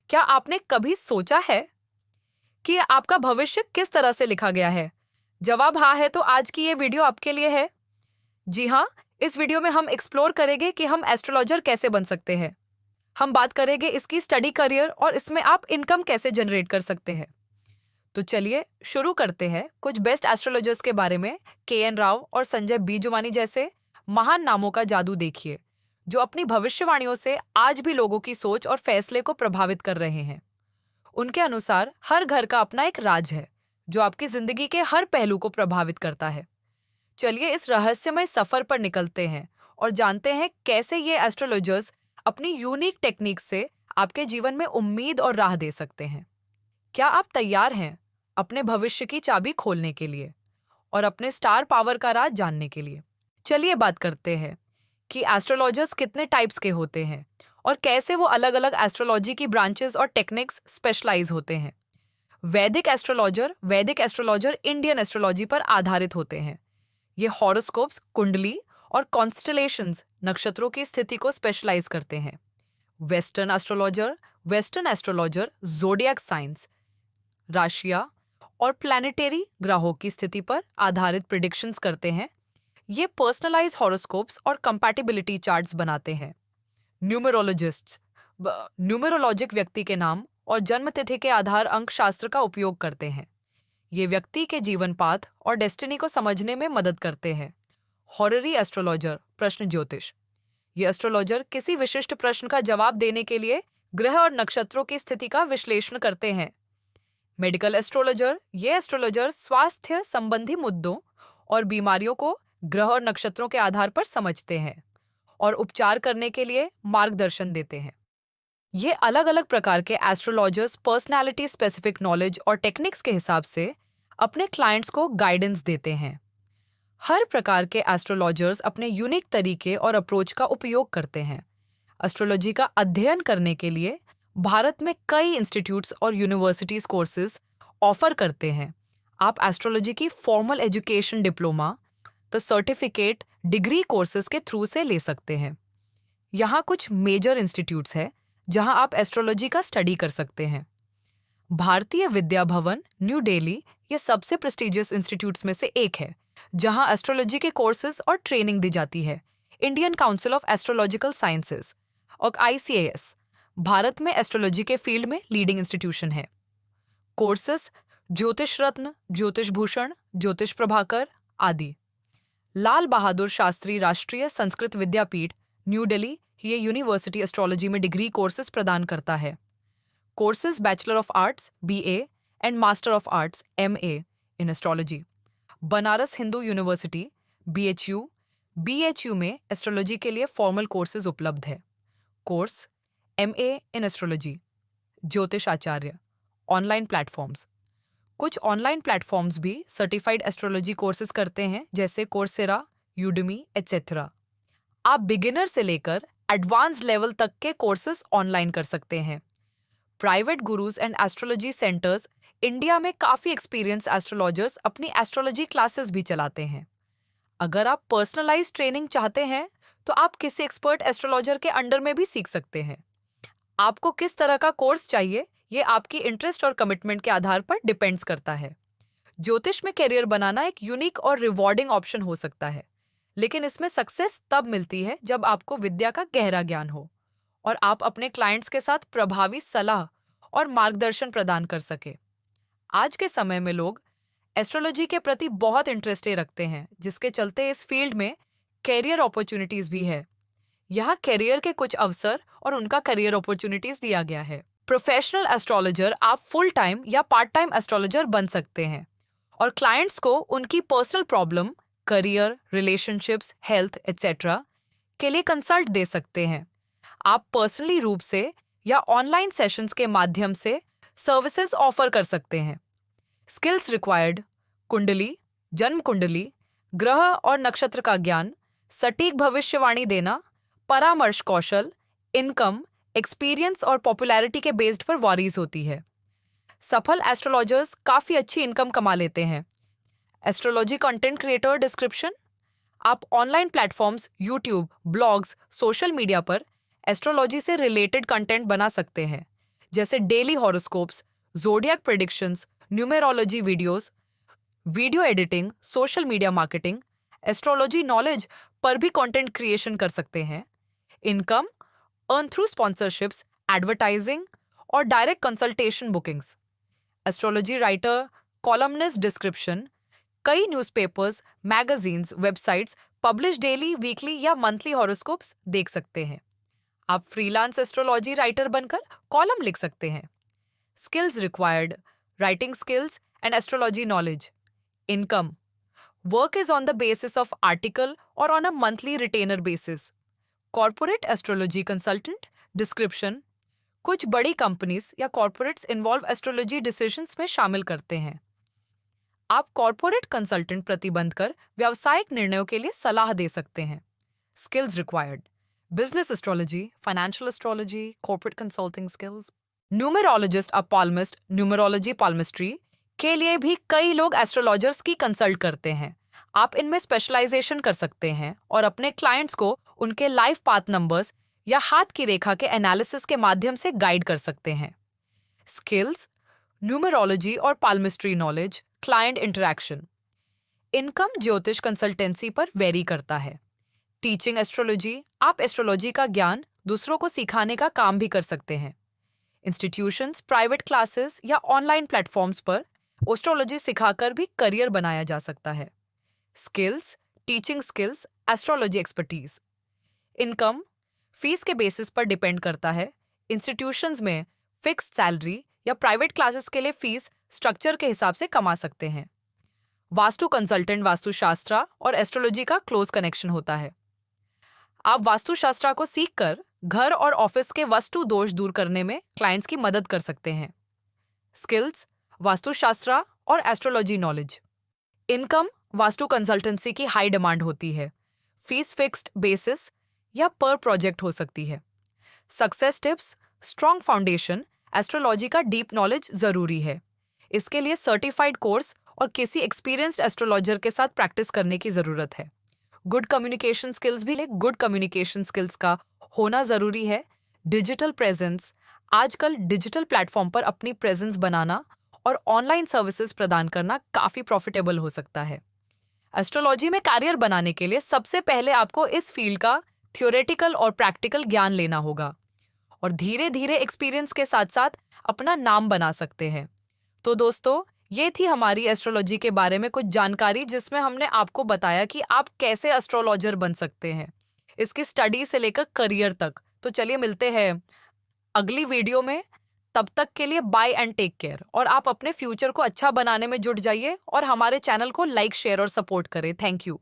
क्या आपने कभी सोचा है कि आपका भविष्य किस तरह से लिखा गया है? जवाब हाँ है तो आज की ये वीडियो आपके लिए है। जी हाँ, इस वीडियो में हम एक्सप्लोर करेंगे कि हम एस्ट्रोलॉजर कैसे बन सकते हैं। हम बात करेंगे इसकी स्टडी करियर और इसमें आप इनकम कैसे जनरेट कर सकते हैं। तो चलिए शुरू करते हैं कुछ बेस्ट एस्ट्रोलॉजर्स के बारे में। के.एन. राव और संजय बीजवानी जैसे महान नामों का जादू देखिए, जो अपनी भविष्यवाणियों से आज भी लोगों की सोच और फैसले को प्रभावित कर रहे हैं। उनके अनुसार हर घर का अपना एक राज है, जो आपकी जिंदगी के हर पहलू को प्रभावित करता है। चलिए इस रहस्यमय सफर पर निकलते हैं और जानते हैं कैसे ये एस्ट्रोलॉजर्स अपनी यूनिक टेक्निक से आपके जीवन में उम्मीद और राह दे सकते हैं। क्या आप तैयार हैं अपने भविष्य की चाबी खोलने के लिए और अपने स्टार पावर का राज जानने के लिए? चलिए बात करते हैं कि एस्ट्रोलॉजर्स कितने टाइप्स के होते हैं और कैसे वो अलग अलग एस्ट्रोलॉजी की ब्रांचेस और टेक्निक्स स्पेशलाइज होते हैं। वैदिक एस्ट्रोलॉजर इंडियन एस्ट्रोलॉजी पर आधारित होते हैं। ये हॉरोस्कोप्स, कुंडली और कॉन्स्टलेशंस, नक्षत्रों की स्थिति को स्पेशलाइज करते हैं। वेस्टर्न एस्ट्रोलॉजर ज़ोडिएक साइंस, राशियां और प्लैनेटरी ग्रहों की स्थिति पर आधारित प्रिडिक्शंस करते हैं। ये पर्सनलाइज हॉरोस्कोप्स और कंपैटिबिलिटी चार्ट्स बनाते हैं। न्यूमरोलॉजिक व्यक्ति के नाम और जन्मतिथि के आधार अंक शास्त्र का उपयोग करते हैं। ये व्यक्ति के जीवन पाथ और डेस्टिनी को समझने में मदद करते हैं। हॉररी एस्ट्रोलॉजर प्रश्न ज्योतिष, ये एस्ट्रोलॉजर किसी विशिष्ट प्रश्न का जवाब देने के लिए ग्रह और नक्षत्रों की स्थिति का विश्लेषण करते हैं। मेडिकल एस्ट्रोलॉजर, ये एस्ट्रोलॉजर स्वास्थ्य संबंधी मुद्दों और बीमारियों को ग्रह और नक्षत्रों के आधार पर समझते हैं और उपचार करने के लिए मार्गदर्शन देते हैं। ये अलग अलग प्रकार के एस्ट्रोलॉजर्स पर्सनैलिटी स्पेसिफिक नॉलेज और टेक्निक्स के हिसाब से अपने क्लाइंट्स को गाइडेंस देते हैं। हर प्रकार के एस्ट्रोलॉजर्स अपने यूनिक तरीके और अप्रोच का उपयोग करते हैं। एस्ट्रोलॉजी का अध्ययन करने के लिए भारत में कई इंस्टीट्यूट्स और यूनिवर्सिटीज कोर्सेज ऑफर करते हैं। आप एस्ट्रोलॉजी की फॉर्मल एजुकेशन डिप्लोमा तो सर्टिफिकेट डिग्री कोर्सेज के थ्रू से ले सकते हैं। यहाँ कुछ मेजर इंस्टीट्यूट्स हैं जहाँ आप एस्ट्रोलॉजी का स्टडी कर सकते हैं। भारतीय विद्या भवन, न्यू दिल्ली, ये सबसे प्रेस्टिजियस इंस्टीट्यूट्स में से एक है जहाँ एस्ट्रोलॉजी के कोर्सेज और ट्रेनिंग दी जाती है। Indian council of astrological sciences और ICAS भारत में एस्ट्रोलॉजी के फील्ड में लीडिंग इंस्टीट्यूशन है। कोर्सेज ज्योतिष रत्न, ज्योतिष भूषण, ज्योतिष प्रभाकर आदि। लाल बहादुर शास्त्री राष्ट्रीय संस्कृत विद्यापीठ, न्यू दिल्ली, ये यूनिवर्सिटी एस्ट्रोलॉजी में डिग्री कोर्सेज प्रदान करता है। Courses bachelor of arts BA and master of arts MA in astrology. Banaras Hindu university BHU में एस्ट्रोलॉजी के लिए फॉर्मल कोर्सेज उपलब्ध है। कोर्स MA इन एस्ट्रोलॉजी, ज्योतिष आचार्य, ऑनलाइन प्लेटफॉर्म्स। कुछ ऑनलाइन प्लेटफॉर्म्स भी सर्टिफाइड एस्ट्रोलॉजी कोर्सेज करते हैं, जैसे कोर्सेरा, यूडेमी एटसेट्रा। आप बिगिनर से लेकर एडवांस लेवल तक के कोर्सेज ऑनलाइन कर सकते हैं। Private gurus and astrology centres India में काफ़ी एक्सपीरियंस एस्ट्रोलॉजर्स अपनी एस्ट्रोलॉजी क्लासेस भी चलाते हैं। अगर आप पर्सनलाइज ट्रेनिंग चाहते हैं तो आप किसी एक्सपर्ट एस्ट्रोलॉजर के अंडर में भी सीख सकते हैं। आपको किस तरह का कोर्स चाहिए, ये आपकी इंटरेस्ट और कमिटमेंट के आधार पर डिपेंड्स करता है। ज्योतिष में करियर बनाना एक यूनिक और रिवॉर्डिंग ऑप्शन हो सकता है, लेकिन इसमें सक्सेस तब मिलती है जब आपको विद्या का गहरा ज्ञान हो और आप अपने क्लाइंट्स के साथ प्रभावी सलाह और मार्गदर्शन प्रदान कर सके। आज के समय में लोग एस्ट्रोलॉजी के प्रति बहुत इंटरेस्ट रखते हैं, जिसके चलते इस फील्ड में कैरियर अपॉर्चुनिटीज भी है। यहाँ कैरियर के कुछ अवसर और उनका करियर अपॉर्चुनिटीज दिया गया है। प्रोफेशनल एस्ट्रोलॉजर, आप फुल टाइम या पार्ट टाइम एस्ट्रोलॉजर बन सकते हैं और क्लाइंट्स को उनकी personal problem, career, relationships, health etcetera के लिए कंसल्ट दे सकते हैं। आप पर्सनली रूप से या ऑनलाइन सेशंस के माध्यम से सर्विसेज ऑफर कर सकते हैं। स्किल्स रिक्वायर्ड: कुंडली, जन्म कुंडली, ग्रह और नक्षत्र का ज्ञान, सटीक भविष्यवाणी देना, परामर्श कौशल, इनकम, एक्सपीरियंस और पॉपुलैरिटी के बेस्ड पर वारीज होती है। सफल एस्ट्रोलॉजर्स काफ़ी अच्छी इनकम कमा लेते हैं। एस्ट्रोलॉजी कंटेंट क्रिएटर डिस्क्रिप्शन: आप online platforms, YouTube, blogs, social media पर एस्ट्रोलॉजी से रिलेटेड कंटेंट बना सकते हैं, जैसे daily horoscopes, zodiac predictions, numerology videos, video editing, social media marketing, astrology knowledge पर भी कंटेंट क्रिएशन कर सकते हैं। Income earn through sponsorships, advertising और direct consultation bookings. Astrology writer, columnist, description, कई newspapers, magazines, websites publish daily, weekly या monthly horoscopes देख सकते हैं। आप फ्रीलांस एस्ट्रोलॉजी राइटर बनकर कॉलम लिख सकते हैं। Skills required, writing skills and astrology knowledge. Income work is on the basis of article और on a monthly retainer basis. Corporate astrology consultant. Description, कुछ बड़ी कंपनीज या कॉर्पोरेट्स इन्वॉल्व एस्ट्रोलॉजी डिसीजंस में शामिल करते हैं। आप कॉर्पोरेट कंसल्टेंट प्रतिबंध कर व्यावसायिक निर्णयों के लिए सलाह दे सकते हैं। Skills required, business astrology, financial astrology, corporate consulting skills. Numerologist और पाल्मिस्ट, न्यूमेरोलॉजी पाल्मिस्ट्री के लिए भी कई लोग एस्ट्रोलॉजर्स की कंसल्ट करते हैं। आप इनमें स्पेशलाइजेशन कर सकते हैं और अपने क्लाइंट्स को उनके लाइफ पाथ नंबर्स या हाथ की रेखा के एनालिसिस के माध्यम से गाइड कर सकते हैं। स्किल्स, न्यूमेरोलॉजी और पाल्मिस्ट्री नॉलेज, क्लाइंट इंटरैक्शन। इनकम ज्योतिष कंसल्टेंसी पर वेरी करता है। टीचिंग एस्ट्रोलॉजी, आप एस्ट्रोलॉजी का ज्ञान दूसरों को सिखाने का काम भी कर सकते हैं। इंस्टीट्यूशंस, प्राइवेट क्लासेस या ऑनलाइन प्लेटफॉर्म्स पर एस्ट्रोलॉजी सिखाकर भी करियर बनाया जा सकता है। Skills, teaching skills, astrology expertise. Income fees के बेसिस पर डिपेंड करता है। इंस्टीट्यूशंस में फिक्स्ड सैलरी या प्राइवेट क्लासेस के लिए फीस स्ट्रक्चर के हिसाब से कमा सकते हैं। वास्तु कंसल्टेंट, वास्तुशास्त्र और एस्ट्रोलॉजी का क्लोज कनेक्शन होता है। आप वास्तुशास्त्र को सीखकर घर और ऑफिस के वास्तु दोष दूर करने में क्लाइंट्स की मदद कर सकते हैं। स्किल्स, वास्तुशास्त्र और astrology knowledge. Income vastu consultancy की हाई डिमांड होती है। फीस फिक्स्ड बेसिस या पर प्रोजेक्ट हो सकती है। Success tips, strong foundation, astrology का डीप नॉलेज जरूरी है। इसके लिए सर्टिफाइड कोर्स और किसी एक्सपीरियंस्ड एस्ट्रोलॉजर के साथ प्रैक्टिस करने की जरूरत है। गुड कम्युनिकेशन स्किल्स भी गुड कम्युनिकेशन स्किल्स का होना जरूरी है। डिजिटल प्रेजेंस, आजकल डिजिटल प्लेटफॉर्म पर अपनी प्रेजेंस बनाना और ऑनलाइन सर्विसेज प्रदान करना काफी प्रॉफिटेबल हो सकता है। एस्ट्रोलॉजी में कैरियर बनाने के लिए सबसे पहले आपको इस फील्ड का थ्योरेटिकल और प्रैक्टिकल ज्ञान लेना होगा और धीरे धीरे एक्सपीरियंस के साथ साथ अपना नाम बना सकते हैं। तो दोस्तों, ये थी हमारी एस्ट्रोलॉजी के बारे में कुछ जानकारी, जिसमें हमने आपको बताया कि आप कैसे एस्ट्रोलॉजर बन सकते हैं, इसकी स्टडी से लेकर करियर तक। तो चलिए मिलते हैं अगली वीडियो में। तब तक के लिए बाय एंड टेक केयर, और आप अपने फ्यूचर को अच्छा बनाने में जुट जाइए और हमारे चैनल को लाइक, शेयर और सपोर्ट करें। Thank you.